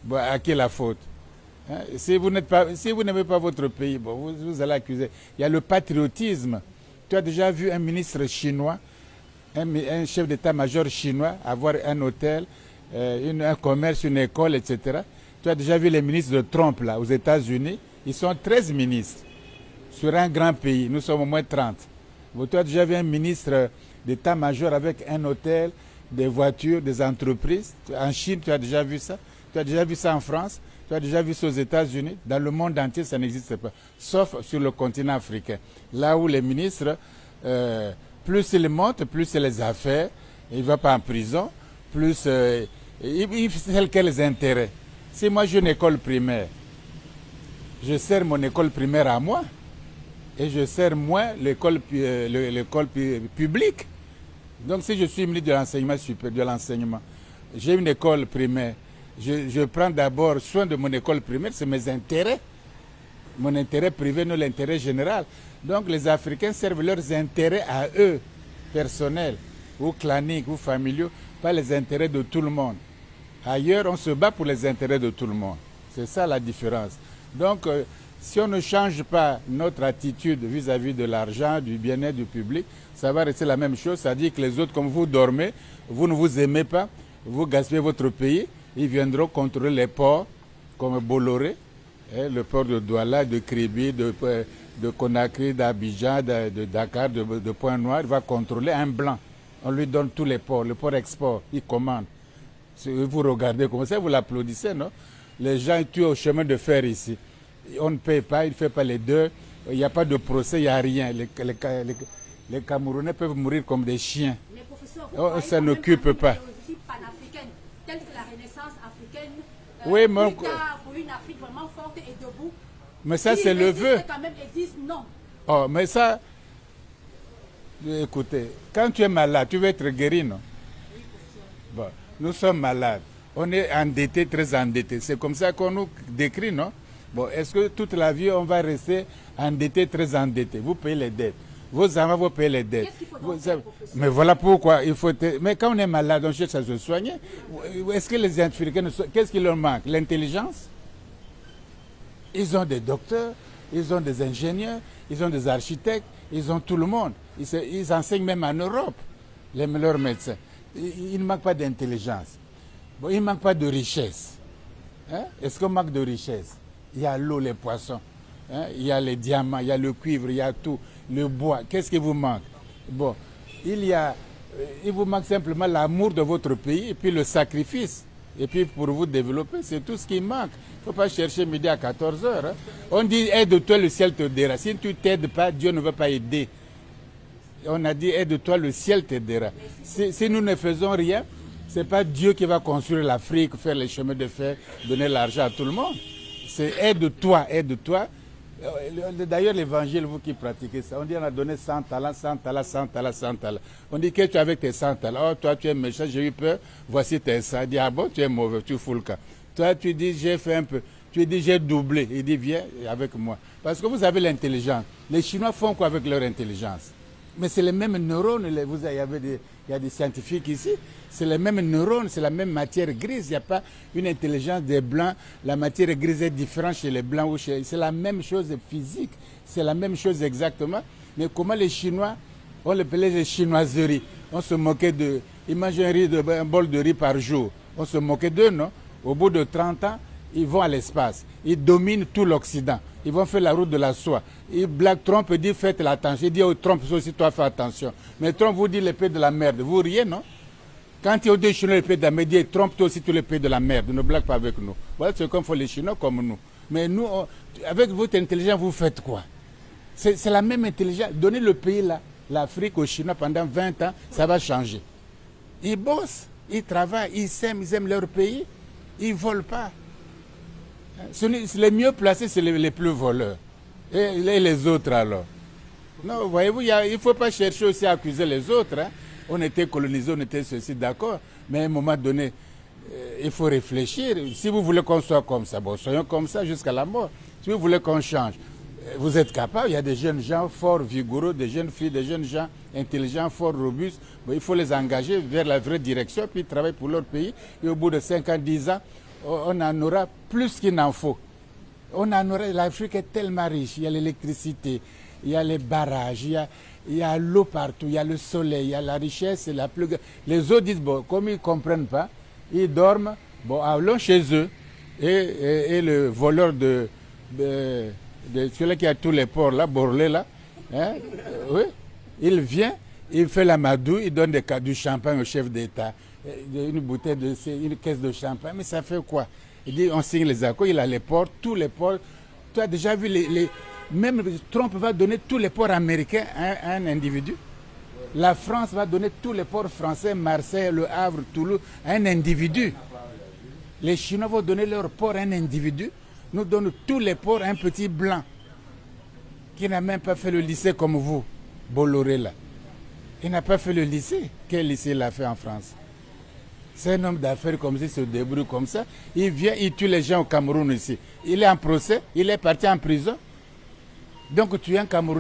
Bon, à qui la faute? Hein? Si vous n'aimez pas votre pays, bon, vous allez accuser. Il y a le patriotisme. Tu as déjà vu un ministre chinois, un chef d'état-major chinois avoir un hôtel, un commerce, une école, etc. Tu as déjà vu les ministres de Trump là, aux États-Unis? Ils sont 13 ministres sur un grand pays. Nous sommes au moins 30. Bon, tu as déjà vu un ministre d'état-major avec un hôtel, des voitures, des entreprises? En Chine, tu as déjà vu ça? Tu as déjà vu ça en France? Tu as déjà vu ça aux États-Unis? Dans le monde entier, ça n'existe pas. Sauf sur le continent africain. Là où les ministres, plus ils montent, plus c'est les affaires. Il ne va pas en prison. Plus il fait quels intérêts. Si moi j'ai une école primaire, je sers mon école primaire à moi. Et je sers moins l'école publique. Donc si je suis ministre de l'enseignement supérieur, de l'enseignement, j'ai une école primaire, je prends d'abord soin de mon école primaire, c'est mes intérêts. Mon intérêt privé, non l'intérêt général. Donc les Africains servent leurs intérêts à eux, personnels, ou claniques, ou familiaux, pas les intérêts de tout le monde. Ailleurs, on se bat pour les intérêts de tout le monde. C'est ça la différence. Donc, si on ne change pas notre attitude vis-à-vis de l'argent, du bien-être du public, ça va rester la même chose. C'est-à-dire que les autres, comme vous dormez, vous ne vous aimez pas, vous gaspillez votre pays, ils viendront contrôler les ports comme Bolloré, le port de Douala, de Kribi, de Conakry, d'Abidjan, de Dakar, de Pointe-Noire. Il va contrôler un blanc. On lui donne tous les ports, le port export, il commande. Vous regardez comme ça, vous l'applaudissez, non? Les gens tuent au chemin de fer ici. On ne paye pas, il ne fait pas les deux. Il n'y a pas de procès, il n'y a rien. Les Camerounais peuvent mourir comme des chiens. Mais professeur, on ne s'en occupe pas. Telle que la Renaissance africaine, oui, mais pour une Afrique vraiment forte et debout. Mais ça, c'est le vœu. Quand même, ils disent non. Oh, mais ça, écoutez, quand tu es malade, tu veux être guéri, non? Oui, professeur. Bon, nous sommes malades. On est endettés, très endettés. C'est comme ça qu'on nous décrit, non? Bon, est-ce que toute la vie, on va rester endetté, très endetté? Vous payez les dettes. Vos enfants, vous payez les dettes. Qu'est-ce qu'il faut donc faire, professeur? Mais voilà pourquoi il faut... Mais quand on est malade, on cherche à se soigner. Est-ce que les Africains... Qu'est-ce qui leur manque? L'intelligence? Ils ont des docteurs, ils ont des ingénieurs, ils ont des architectes, ils ont tout le monde. Ils enseignent même en Europe, les meilleurs médecins. Il ne manque pas d'intelligence. Bon, il ne manque pas de richesse. Hein? Est-ce qu'on manque de richesse? Il y a l'eau, les poissons, hein? Il y a les diamants, il y a le cuivre, il y a tout, le bois. Qu'est-ce qui vous manque? Bon, il vous manque simplement l'amour de votre pays et puis le sacrifice. Et puis pour vous développer, c'est tout ce qui manque. Il ne faut pas chercher midi à 14 heures. Hein? On dit aide-toi, le ciel te dira. Si tu ne t'aides pas, Dieu ne va pas aider. On a dit aide-toi, le ciel t'aidera. Si nous ne faisons rien, ce n'est pas Dieu qui va construire l'Afrique, faire les chemins de fer, donner l'argent à tout le monde. C'est aide-toi, aide-toi. D'ailleurs, l'évangile, vous qui pratiquez ça, on dit on a donné 100 talents, 100 talents, 100 talents, 100 talents. On dit que tu es avec tes 100 talents. Oh, toi, tu es méchant, j'ai eu peur, voici tes 100. Il dit, ah bon, tu es mauvais, tu fous le camp. Toi, tu dis, j'ai fait un peu. Tu dis, j'ai doublé. Il dit, viens avec moi. Parce que vous avez l'intelligence. Les Chinois font quoi avec leur intelligence? Mais c'est les mêmes neurones. Il y a des scientifiques ici. C'est les mêmes neurones, c'est la même matière grise. Il n'y a pas une intelligence des blancs. La matière grise est différente chez les blancs ou chez... C'est la même chose physique. C'est la même chose exactement. Mais comment les Chinois, on les appelait les chinoiseries. On se moquait d'eux. Ils mangent un bol de riz par jour. On se moquait d'eux, non? Au bout de 30 ans, ils vont à l'espace. Ils dominent tout l'Occident. Ils vont faire la route de la soie. Et Black Trump dit faites l'attention. Il dit oh, Trump aussi, toi fais attention. Mais Trump vous dit les pays de la merde. Vous riez, non? Quand il y a des Chinois les pays de la merde, il dit Trump toi aussi tous les pays de la merde. Ne blague pas avec nous. Voilà ce qu'on fait les Chinois comme nous. Mais nous, avec votre intelligence, vous faites quoi? C'est la même intelligence. Donnez le pays là, l'Afrique aux Chinois pendant 20 ans, ça va changer. Ils bossent, ils travaillent, ils aiment leur pays, ils ne volent pas. Les mieux placés, c'est les plus voleurs. Et les autres alors? Non, voyez-vous, il ne faut pas chercher aussi à accuser les autres. Hein. On était colonisés, on était ceci, d'accord. Mais à un moment donné, il faut réfléchir. Si vous voulez qu'on soit comme ça, bon, soyons comme ça jusqu'à la mort. Si vous voulez qu'on change, vous êtes capable. Il y a des jeunes gens forts, vigoureux, des jeunes filles, des jeunes gens intelligents, forts, robustes. Bon, il faut les engager vers la vraie direction, puis travailler pour leur pays. Et au bout de 5 ans, 10 ans, on en aura plus qu'il n'en faut. On en aura, l'Afrique est tellement riche, il y a l'électricité, il y a les barrages, il y a l'eau partout, il y a le soleil, il y a la richesse, la plus... Les autres disent, bon, comme ils ne comprennent pas, ils dorment, bon, allons chez eux, et le voleur de celui qui a tous les ports là, Borlé là, hein, oui, il vient, il fait la madouille, il donne du champagne au chef d'État, une bouteille une caisse de champagne, mais ça fait quoi? Il dit, on signe les accords, il a les ports, tous les ports. Tu as déjà vu même Trump va donner tous les ports américains à un individu. La France va donner tous les ports français, Marseille, Le Havre, Toulouse, à un individu. Les Chinois vont donner leurs ports à un individu. Nous donnons tous les ports à un petit blanc qui n'a même pas fait le lycée comme vous, Bolloré là. Il n'a pas fait le lycée. Quel lycée il a fait en France? C'est un homme d'affaires comme ça, il se débrouille comme ça. Il vient, il tue les gens au Cameroun ici. Il est en procès, il est parti en prison. Donc tu es un Camerounais.